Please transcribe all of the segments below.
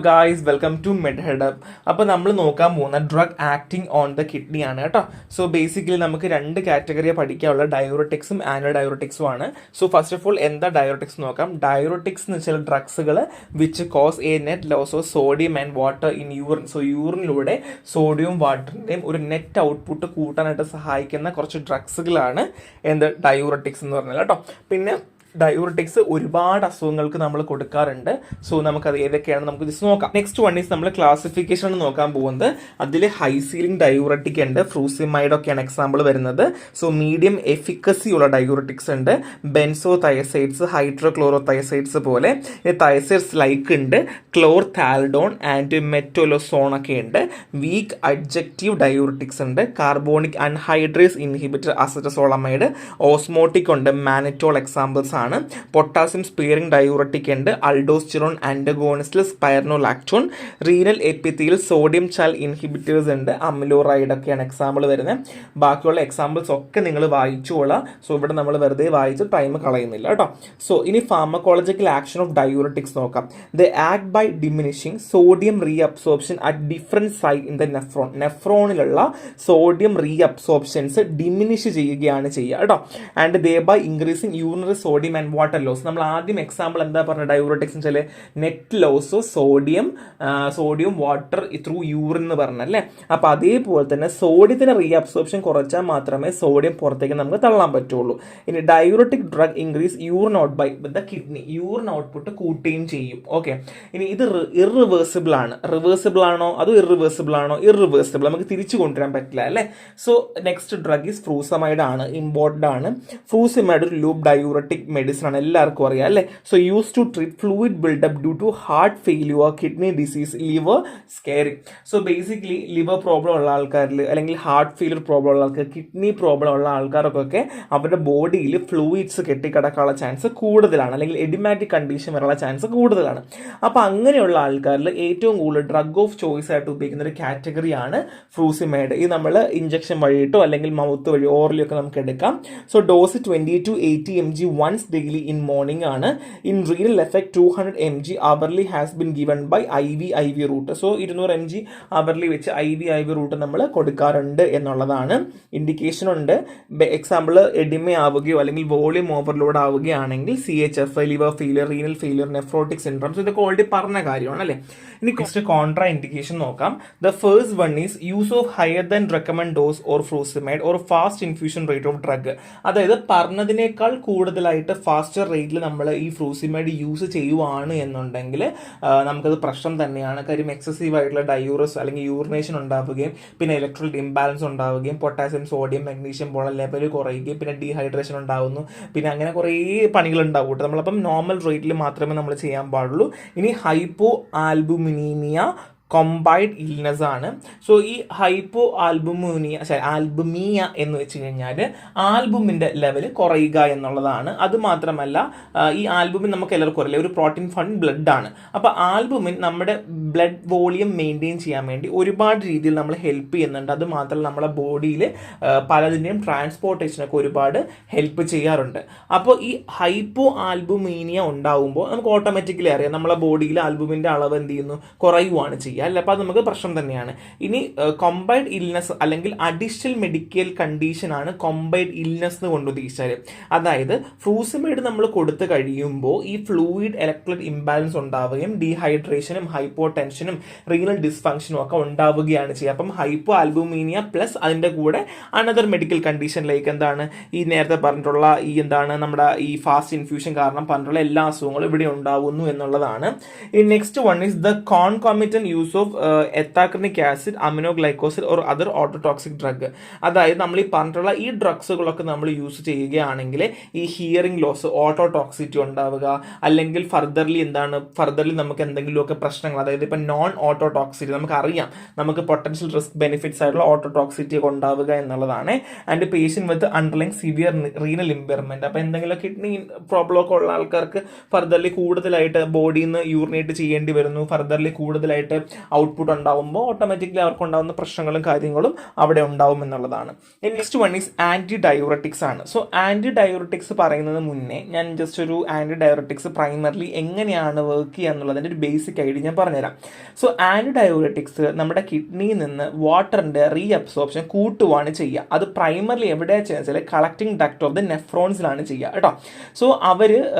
Guys, welcome to മെഡ്ഹെഡ്. അപ്പോൾ നമ്മൾ നോക്കാൻ പോകുന്ന drug acting on the kidney ആണ് കേട്ടോ. സോ ബേസിക്കലി നമുക്ക് രണ്ട് കാറ്റഗറിയെ പഠിക്കാനുള്ള ഡയോറട്ടിക്സും ആന്റി ഡയോറട്ടിക്സും ആണ്. സോ ഫസ്റ്റ് ഓഫ് ഓൾ എന്താ ഡയോറട്ടിക്സ് നോക്കാം. ഡയോറട്ടിക്സ് എന്ന് വെച്ചാൽ ഡ്രഗ്സുകൾ which cause a net loss of sodium and water in urine. So യൂറിനിലൂടെ സോഡിയവും വാട്ടറിൻ്റെയും ഒരു നെറ്റ് ഔട്ട്പുട്ട് കൂട്ടാനായിട്ട് സഹായിക്കുന്ന കുറച്ച് ഡ്രഗ്സുകളാണ് എന്ത് ഡയോറട്ടിക്സ് എന്ന് പറഞ്ഞാൽ കേട്ടോ. പിന്നെ ഡയോറട്ടിക്സ് ഒരുപാട് അസുഖങ്ങൾക്ക് നമ്മൾ കൊടുക്കാറുണ്ട്. സോ നമുക്കത് ഏതൊക്കെയാണ് നമുക്ക് ജസ്റ്റ് നോക്കാം. നെക്സ്റ്റ് വൺ ഈസ് നമ്മൾ ക്ലാസിഫിക്കേഷൻ നോക്കാൻ പോകുന്നത്. അതിൽ ഹൈ സീലിംഗ് ഡയോറട്ടിക് ഉണ്ട്, ഫ്രൂസിമൈഡ് ഒക്കെയാണ് എക്സാമ്പിൾ വരുന്നത്. സോ മീഡിയം എഫിക്കസി ഉള്ള ഡയോറട്ടിക്സ് ഉണ്ട്, ബെൻസോ തയസൈഡ്സ്, ഹൈഡ്രോക്ലോറോതയസൈഡ്സ് പോലെ. തയസൈഡ്സ് ലൈക്ക് ഉണ്ട്, ക്ലോർതാൽഡോൺ ആൻഡ് മെറ്റോലോസോൺ ഒക്കെ ഉണ്ട്. വീക്ക് അഡ്ജക്റ്റീവ് ഡയോറട്ടിക്സ് ഉണ്ട്, carbonic anhydrase inhibitor acetazolamide, osmotic ഉണ്ട്, മാനിറ്റോൾ എക്സാമ്പിൾസ് ആണ്. പൊട്ടാസ്യം സ്പീറിംഗ് ഡയോറട്ടിക് ഉണ്ട്, aldosterone antagonist, spironolactone. Renal epithelial sodium channel inhibitors ഉണ്ട്, അമിലോറൈഡ് ഒക്കെയാണ് എക്സാമ്പിൾ വരുന്നത്. ബാക്കിയുള്ള എക്സാമ്പിൾസ് ഒക്കെ നിങ്ങൾ വായിച്ചോളാം. സോ ഇവിടെ നമ്മൾ വെറുതെ വായിച്ച് ടൈം കളയുന്നില്ല കേട്ടോ. സോ ഇനി ഫാർമക്കോളജിക്കൽ ആക്ഷൻ ഓഫ് ഡയോറട്ടിക്സ് നോക്കാം. The act by diminishing sodium reabsorption at different site in the nephron. നെഫ്രോണിലുള്ള സോഡിയം റീഅബ്സോർപ്ഷൻസ് ഡിമിനിഷ് ചെയ്യുകയാണ് ചെയ്യുക കേട്ടോ. And they by increasing urinary sodium and water loss. നമ്മൾ ആദ്യം എക്സാമ്പിൾ എന്താ പറഞ്ഞ ഡയോറട്ടിക്സ് വെച്ചാൽ net loss sodium water through urine എന്ന് പറഞ്ഞല്ലേ. അപ്പൊ അതേപോലെ തന്നെ സോഡിയത്തിന് റീഅബ്സോർപ്ഷൻ കുറച്ചാൽ മാത്രമേ സോഡിയം പുറത്തേക്ക് നമുക്ക് തള്ളാൻ പറ്റുള്ളൂ. ഇനി diuretic drug increase urine out by the kidney. Urine output കൂട്ടുകയും ചെയ്യും. ഓക്കെ, ഇനി ഇത് ഇറിവേഴ്സിബിൾ ആണ്. റിവേഴ്സിബിൾ ആണോ അതോ ഇറിവേഴ്സിബിൾ ആണോ? ഇറിവേഴ്സിബിൾ, നമുക്ക് തിരിച്ചു കൊണ്ടുവരാൻ പറ്റില്ല അല്ലേ. സോ നെക്സ്റ്റ് ഡ്രഗ് ഈസ് ഫ്രൂസമൈഡ് ആണ്, ഇമ്പോർട്ടൻ്റ് ആണ്. ഫ്രൂസമൈഡ് ഒരു ലൂപ്പ് ഡയോറട്ടിക് മെഡിസിൻ ആണ്, എല്ലാവർക്കും അറിയാം അല്ലേ. So use to treat fluid buildup due to heart failure, kidney disease, liver scarring. So basically liver problem ഉള്ള ആൾക്കാരിൽ അല്ലെങ്കിൽ ഹാർട്ട് ഫെയിലിയർ പ്രോബ്ലം ഉള്ള ആൾക്കാർ, കിഡ്നി പ്രോബ്ലം ഉള്ള ആൾക്കാർക്കൊക്കെ അവരുടെ ബോഡിയിൽ ഫ്ലൂയിഡ്സ് കെട്ടിക്കിടക്കാനുള്ള ചാൻസ് കൂടുതലാണ്, അല്ലെങ്കിൽ എഡിമാറ്റിക് കണ്ടീഷൻ വരാനുള്ള ചാൻസ് കൂടുതലാണ്. അപ്പോൾ അങ്ങനെയുള്ള ആൾക്കാരിൽ ഏറ്റവും കൂടുതൽ ഡ്രഗ് ഓഫ് ചോയ്സ് ആയിട്ട് ഉപയോഗിക്കുന്ന ഒരു കാറ്റഗറിയാണ് ഫ്രൂസിമൈഡ്. ഇത് നമ്മൾ ഇഞ്ചക്ഷൻ വഴിയിട്ടോ അല്ലെങ്കിൽ മൗത്ത് വഴി ഓറലിയോ ഒക്കെ നമുക്ക് എടുക്കാം. So dose 20 to 80 mg once daily in morning ആണ്. In renal effect 200 mg hourly has been given by IV route. So 200 mg hourly വെച്ച് IV റൂട്ട് നമ്മൾ കൊടുക്കാറുണ്ട് എന്നുള്ളതാണ്. ഇൻഡിക്കേഷൻ ഉണ്ട്. എക്സാമ്പിൾ എഡിമ ആവുകയോ അല്ലെങ്കിൽ വോളിയം ഓവർലോഡ് ആവുകയാണെങ്കിൽ CHF, liver failure, renal failure, nephrotic syndromes, ഇതൊക്കെ ഓൾറെഡി പറഞ്ഞ കാര്യമാണ് അല്ലേ. ഇനി നെക്സ്റ്റ് കോൺട്രാ ഇൻഡിക്കേഷൻ നോക്കാം. The first one is use of higher than recommend dose or frusemide or fast infusion rate of drug. അതായത് പറഞ്ഞതിനേക്കാൾ കൂടുതലായിട്ട് ഫാസ്റ്റർ റേറ്റിൽ നമ്മൾ ഈ ഫ്രൂസിമൈഡ് യൂസ് ചെയ്യുവാണ് എന്നുണ്ടെങ്കിൽ നമുക്കത് പ്രശ്നം തന്നെയാണ്. കാര്യം എക്സസീവ് ആയിട്ടുള്ള ഡയൂറസ് അല്ലെങ്കിൽ യൂറിനേഷൻ ഉണ്ടാവുകയും പിന്നെ ഇലക്ട്രോലൈറ്റ് ഇംബാലൻസ് ഉണ്ടാവുകയും പൊട്ടാസ്യം, സോഡിയം, മഗ്നീഷ്യം പോലെ ലെവൽ കുറയുകയും പിന്നെ ഡീഹൈഡ്രേഷൻ ഉണ്ടാവുന്നു. പിന്നെ അങ്ങനെ കുറേ പണികൾ ഉണ്ടാവും കേട്ടോ. നമ്മളപ്പം നോർമൽ റേറ്റിൽ മാത്രമേ നമ്മൾ ചെയ്യാൻ പാടുള്ളൂ. ഇനി ഹൈപ്പോ ആൽബുമിനീമിയ കോമ്പൈൻഡ് ഇൽനെസ് ആണ്. സോ ഈ ഹൈപ്പോ ആൽബുമിയ എന്ന് വെച്ച് കഴിഞ്ഞാൽ ആൽബുമിൻ്റെ ലെവൽ കുറയുക എന്നുള്ളതാണ്. അത് മാത്രമല്ല ഈ ആൽബുമിൻ നമുക്ക് എല്ലാവർക്കും അറിയില്ല ഒരു പ്രോട്ടീൻ ഫണ്ട് ബ്ലഡ് ആണ്. അപ്പോൾ ആൽബുമിൻ നമ്മുടെ ബ്ലഡ് വോളിയം മെയിൻറ്റെയിൻ ചെയ്യാൻ വേണ്ടി ഒരുപാട് രീതിയിൽ നമ്മൾ ഹെൽപ്പ് ചെയ്യുന്നുണ്ട്. അത് മാത്രമല്ല നമ്മുടെ ബോഡിയിൽ പലതിൻ്റെയും ട്രാൻസ്പോർട്ടേഷനൊക്കെ ഒരുപാട് ഹെൽപ്പ് ചെയ്യാറുണ്ട്. അപ്പോൾ ഈ ഹൈപ്പോ ആൽബുമീനിയ ഉണ്ടാവുമ്പോൾ നമുക്ക് ഓട്ടോമാറ്റിക്കലി അറിയാം നമ്മളെ ബോഡിയിൽ ആൽബുമിൻ്റെ അളവ് എന്ത് ചെയ്യുന്നു, കുറയുവാണ് ചെയ്യുക അല്ല. അപ്പോൾ അത് നമുക്ക് പ്രശ്നം തന്നെയാണ്. ഇനി കോമ്പൈൻഡ് ഇൽനെസ് അല്ലെങ്കിൽ അഡീഷണൽ മെഡിക്കൽ കണ്ടീഷൻ ആണ് കോമ്പൈൻഡ് ഇൽനെസ് എന്ന് കൊണ്ട് ഉദ്ദേശിച്ചാൽ. അതായത് ഫ്രൂസിമൈഡ് നമ്മൾ കൊടുത്തു കഴിയുമ്പോൾ ഈ ഫ്ലൂയിഡ് ഇലക്ട്രോലൈറ്റ് ഇംബാലൻസ് ഉണ്ടാവുകയും ഡീഹൈഡ്രേഷനും ഹൈപ്പോടെൻഷനും റീനൽ ഡിസ്ഫങ്ഷനും ഒക്കെ ഉണ്ടാവുകയാണ് ചെയ്യുക. അപ്പം ഹൈപ്പോ ആൽബുമീനിയ പ്ലസ് അതിൻ്റെ കൂടെ അനദർ മെഡിക്കൽ കണ്ടീഷനിലേക്ക് എന്താണ് ഈ നേരത്തെ പറഞ്ഞിട്ടുള്ള ഈ എന്താണ് നമ്മുടെ ഈ ഫാസ്റ്റ് ഇൻഫ്യൂഷൻ കാരണം പറഞ്ഞിട്ടുള്ള എല്ലാ അസുഖങ്ങളും ഇവിടെ ഉണ്ടാവുന്നു എന്നുള്ളതാണ്. ഈ next one is the concomitant use of ethacrynic acid, aminoglycoside or other ototoxic drug. അതായത് നമ്മൾ ഈ പറഞ്ഞിട്ടുള്ള ഈ ഡ്രഗ്സുകളൊക്കെ നമ്മൾ യൂസ് ചെയ്യുകയാണെങ്കിൽ ഈ ഹിയറിംഗ് ലോസ്, ഓട്ടോടോക്സിറ്റി ഉണ്ടാവുക, അല്ലെങ്കിൽ ഫർദർലി നമുക്ക് എന്തെങ്കിലുമൊക്കെ പ്രശ്നങ്ങൾ, അതായത് ഇപ്പം നോൺ ഓട്ടോടോക്സിറ്റി നമുക്കറിയാം നമുക്ക് പൊട്ടൻഷ്യൽ റിസ്ക് ബെനിഫിറ്റ്സ് ആയിട്ടുള്ള ഓട്ടോടോക്സിറ്റി ഒക്കെ ഉണ്ടാവുക എന്നുള്ളതാണ്. And patient with underlying severe renal impairment. അപ്പോൾ എന്തെങ്കിലും കിഡ്നി പ്രോബ്ലം ഒക്കെ ഉള്ള ആൾക്കാർക്ക് ഫർദർലി കൂടുതലായിട്ട് ബോഡിയിൽ നിന്ന് യൂറിനേറ്റ് ചെയ്യേണ്ടി വരുന്നു, ഫർദർലി കൂടുതലായിട്ട് ഔട്ട്പുട്ട് ഉണ്ടാകുമ്പോൾ ഓട്ടോമാറ്റിക്കലി അവർക്ക് ഉണ്ടാകുന്ന പ്രശ്നങ്ങളും കാര്യങ്ങളും അവിടെ ഉണ്ടാവും എന്നുള്ളതാണ്. Next one is anti diuretics ആണ്. സോ ആൻറ്റി ഡയോററ്റിക്സ് പറയുന്നത് മുന്നേ ഞാൻ ജസ്റ്റ് ഒരു ആൻറ്റി ഡയോററ്റിക്സ് പ്രൈമർലി എങ്ങനെയാണ് വർക്ക് ചെയ്യുക എന്നുള്ളതിൻ്റെ ഒരു ബേസിക് ഐഡിയ ഞാൻ പറഞ്ഞുതരാം. സോ ആൻറ്റി ഡയോററ്റിക്സ് നമ്മുടെ കിഡ്നിയിൽ നിന്ന് വാട്ടറിൻ്റെ റീഅബ്സോർപ്ഷൻ കൂട്ടുവാണ് ചെയ്യുക. അത് പ്രൈമർലി എവിടെയാണ് ചെയ്യുക, കളക്ടിങ് ഡക്ട് ഓഫ് ദ നെഫ്രോൺസിലാണ് ചെയ്യുക കേട്ടോ. സോ അവർ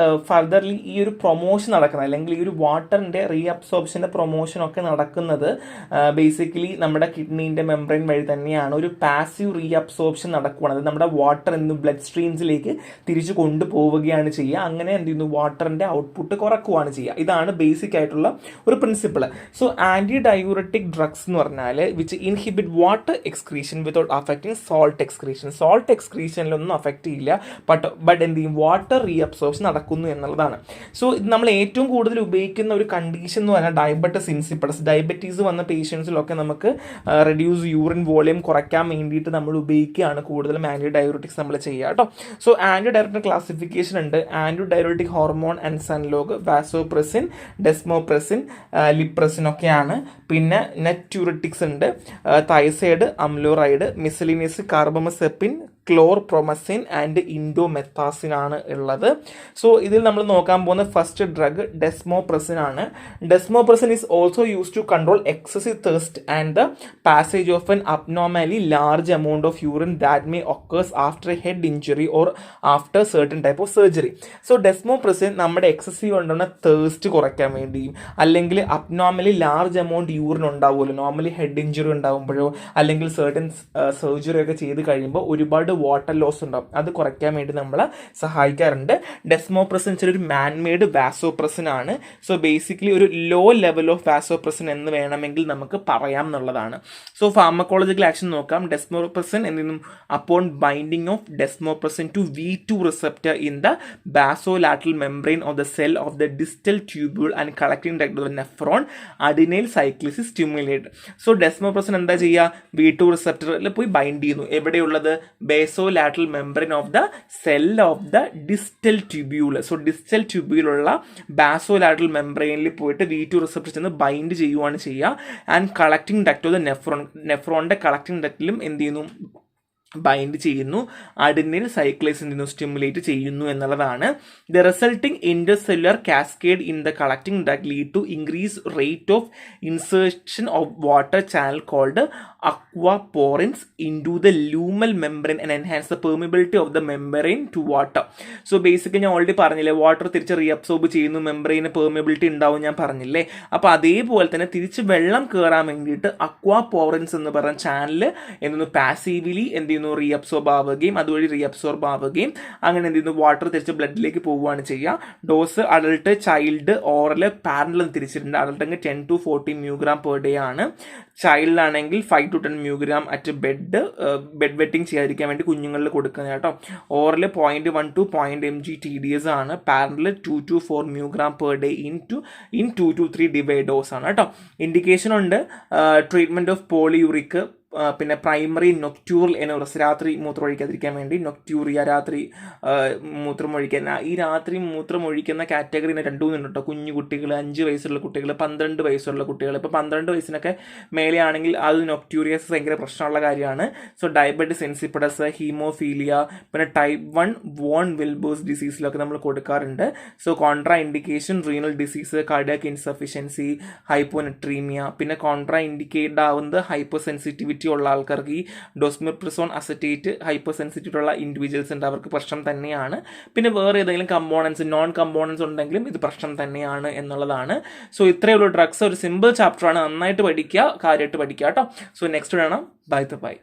ഫർദർലി ഈ ഒരു പ്രൊമോഷൻ നടക്കുന്നത്, അല്ലെങ്കിൽ ഈ ഒരു വാട്ടറിൻ്റെ റീഅബ്സോർപ്ഷൻ്റെ പ്രൊമോഷനൊക്കെ നടക്കുന്നത് ബേസിക്കലി നമ്മുടെ കിഡ്നീൻ്റെ മെംബ്രെയിൻ വഴി തന്നെയാണ്. ഒരു പാസീവ് റീഅബ്സോർപ്ഷൻ നടക്കുകയാണ്. അത് നമ്മുടെ വാട്ടർ എന്ന് ബ്ലഡ് സ്ട്രീംസിലേക്ക് തിരിച്ചു കൊണ്ടുപോവുകയാണ് ചെയ്യുക. അങ്ങനെ എന്ത് ചെയ്യുന്നു, വാട്ടറിൻ്റെ ഔട്ട്പുട്ട് കുറക്കുകയാണ് ചെയ്യുക. ഇതാണ് ബേസിക് ആയിട്ടുള്ള ഒരു principle. So antidiuretic drugs എന്ന് പറഞ്ഞാൽ which inhibit water excretion without affecting salt excretion. Salt എക്സ്ക്രീഷനിലൊന്നും അഫക്റ്റ് ചെയ്യില്ല, ബട്ട് എന്ത് ചെയ്യും, വാട്ടർ റീഅബ്സോർപ്ഷൻ നടക്കുന്നു എന്നുള്ളതാണ്. സോ ഇത് നമ്മൾ ഏറ്റവും കൂടുതൽ ഉപയോഗിക്കുന്ന ഒരു കണ്ടീഷൻ എന്ന് പറഞ്ഞാൽ ഡയബറ്റിസ് ഇൻസിപ്പിഡസ്. ഡയബറ്റീസ് വന്ന പേഷ്യൻസിലൊക്കെ നമുക്ക് റെഡ്യൂസ് യൂറിൻ വോളിയം കുറയ്ക്കാൻ വേണ്ടിയിട്ട് നമ്മൾ ഉപയോഗിക്കുകയാണ് കൂടുതലും ആൻറ്റി ഡയൂററ്റിക്സ് നമ്മൾ ചെയ്യുക കേട്ടോ. സോ ആൻറ്റി ഡയൂററ്റിക് ക്ലാസിഫിക്കേഷൻ ഉണ്ട്. Antidiuretic hormone and analogue, vasopressin, desmopressin, lypressin ഒക്കെയാണ്. പിന്നെ നെറ്റ്യൂറിറ്റിക്സ് ഉണ്ട്, തൈസൈഡ്, അംലോറൈഡ്, മിസലിനിയസ്, കാർബമസെപ്പിൻ, ക്ലോർപ്രോമസിൻ ആൻഡ് ഇൻഡോമെത്താസിൻ ആണ് ഉള്ളത്. സോ ഇതിൽ നമ്മൾ നോക്കാൻ പോകുന്ന ഫസ്റ്റ് ഡ്രഗ് ഡെസ്മോപ്രസിൻ ആണ്. Desmopressin is also use to control excessive thirst and the passage of an abnormally large amount of urine that may occurs after a head injury or after certain type of surgery. So desmopressin നമ്മുടെ excessive ഉണ്ടാകുന്ന thirst കുറയ്ക്കാൻ വേണ്ടിയും, അല്ലെങ്കിൽ abnormally large amount urine ഉണ്ടാവുമല്ലോ, normally head injury ഉണ്ടാകുമ്പോഴോ അല്ലെങ്കിൽ certain surgery ഒക്കെ ചെയ്ത് കഴിയുമ്പോൾ ഒരുപാട് വാട്ടർ ലോസ് ഉണ്ടാവും, അത് കുറയ്ക്കാൻ വേണ്ടി നമ്മളെ സഹായിക്കാറുണ്ട്. ഡെസ്മോപ്രസിൻ ഒരു മാൻമെയ്ഡ് വാസോപ്രസിൻ ആണ്. സോ ബേസിക്കലി ഒരു ലോ ലെവൽ ഓഫ് വാസോപ്രസിൻ എന്ന് വേണമെങ്കിൽ നമുക്ക് പറയാം എന്നുള്ളതാണ്. സോ ഫാർമക്കോളജിക്കൽ ആക്ഷൻ നോക്കാം. ഡെസ്മോപ്രസിൻ എന്തെങ്കിലും upon binding of desmopressin to V2 receptor in the basolateral membrane of the cell of the distal tubule and collecting duct of the nephron adenylyl cyclase stimulate. So desmopressin എന്താ ചെയ്യുക, V2 റിസപ്റ്ററിൽ പോയി bind ചെയ്യുന്നു. എവിടെയുള്ളത്, basolateral membrane of the cell of the distal tubule. So distal tubule ഉള്ള basolateral membrane പോയിട്ട് V2 receptor ചെന്ന് bind ചെയ്യുവാണ് ചെയ്യുക. And collecting duct of the നെഫ്രോണിന്റെ കളക്ടിംഗ് ഡക്റ്റിലും എന്ത് ചെയ്യുന്നു, ബൈൻഡ് ചെയ്യുന്നു. അഡിനൈൽ സൈക്ലേസ് എന്തെങ്കിലും സ്റ്റിമുലേറ്റ് ചെയ്യുന്നു എന്നുള്ളതാണ്. The resulting intercellular cascade in the collecting duct lead to increase rate of insertion of water channel called aquaporins into the lumal membrane and enhance the permeability of the membrane to water. So basically ഞാൻ already പറഞ്ഞില്ലേ, water തിരിച്ച് reabsorb ചെയ്യുന്നു, membrane permeability ഉണ്ടാവും ഞാൻ പറഞ്ഞില്ലേ. അപ്പോൾ അതേപോലെ തന്നെ തിരിച്ച് വെള്ളം കയറാൻ വേണ്ടിയിട്ട് അക്വാപോറിൻസ് എന്ന് പറഞ്ഞ ചാനൽ എന്തെന്ന് പാസീവ്ലി എന്ത് ചെയ്യുന്നു, റീഅബ്സോർബ് ആവുകയും അതുവഴി റീഅബ്സോർബ് ആവുകയും അങ്ങനെ എന്ത് ചെയ്യുന്നു, വാട്ടർ തിരിച്ച് ബ്ലഡിലേക്ക് പോവുകയാണ് ചെയ്യുക. Dose adult, child, oral, parental തിരിച്ചിട്ടുണ്ട്. അഡൾട്ടെങ്കിൽ 10 to 14 mg per day ആണ്. ചൈൽഡിലാണെങ്കിൽ 5 to 10 mg at bed wetting ചെയ്യാതിരിക്കാൻ വേണ്ടി കുഞ്ഞുങ്ങളിൽ കൊടുക്കുന്നത് കേട്ടോ. ഓറൽ 0.1 to 0.1 mg TDS ആണ്. Parental 2 to 4 mg per day in 2 to 3 divide dose ആണ് കേട്ടോ. ഇൻഡിക്കേഷൻ ഉണ്ട്, ട്രീറ്റ്മെന്റ് ഓഫ് പോളിയൂറിക്, പിന്നെ പ്രൈമറി നൊക്ട്യൂറൽ എനോറസ്, രാത്രി മൂത്രമൊഴിക്കാതിരിക്കാൻ വേണ്ടി. നൊക്ട്യൂറിയ രാത്രി മൂത്രമൊഴിക്കാൻ. ഈ രാത്രി മൂത്രമൊഴിക്കുന്ന കാറ്റഗറി 2 ഉണ്ട് കേട്ടോ. കുഞ്ഞു കുട്ടികൾ, 5 വയസ്സുള്ള കുട്ടികൾ, 12 വയസ്സുള്ള കുട്ടികൾ. ഇപ്പോൾ 12 വയസ്സിനൊക്കെ മേലെയാണെങ്കിൽ അത് നൊക്ട്യൂറിയസ് ഭയങ്കര പ്രശ്നമുള്ള കാര്യമാണ്. സോ ഡയബറ്റിസ് ഇൻസിപ്പിഡസ്, ഹീമോഫീലിയ, പിന്നെ ടൈപ്പ് 1 വോൺ വിൽബേഴ്സ് ഡിസീസിലൊക്കെ നമ്മൾ കൊടുക്കാറുണ്ട്. So contra indication renal disease, cardiac insufficiency, hyponatraemia. പിന്നെ കോൺട്രാ ഇൻഡിക്കേറ്റഡ് ആവുന്നത് ഹൈപ്പർ സെൻസിറ്റിവിറ്റി ഉള്ള ആൾക്കാർക്ക്, ഈ ഡോസ്മെപ്രിസോൺ അസറ്റേറ്റ് ഹൈപ്പർ സെൻസിറ്റീവ് ഉള്ള ഇൻഡിവിജ്വൽസ് ഉണ്ട്, അവർക്ക് പ്രശ്നം തന്നെയാണ്. പിന്നെ വേറെ ഏതെങ്കിലും കമ്പോണൻസ്, നോൺ കമ്പോണൻസ് ഉണ്ടെങ്കിലും ഇത് പ്രശ്നം തന്നെയാണ് എന്നുള്ളതാണ്. സോ ഇത്രയുള്ള ഡ്രഗ്സ് ഒരു സിമ്പിൾ ചാപ്റ്റർ ആണ്, നന്നായിട്ട് പഠിക്കുക, കാര്യമായിട്ട് പഠിക്കുക കേട്ടോ. സോ നെക്സ്റ്റ് വേണം. ബൈ.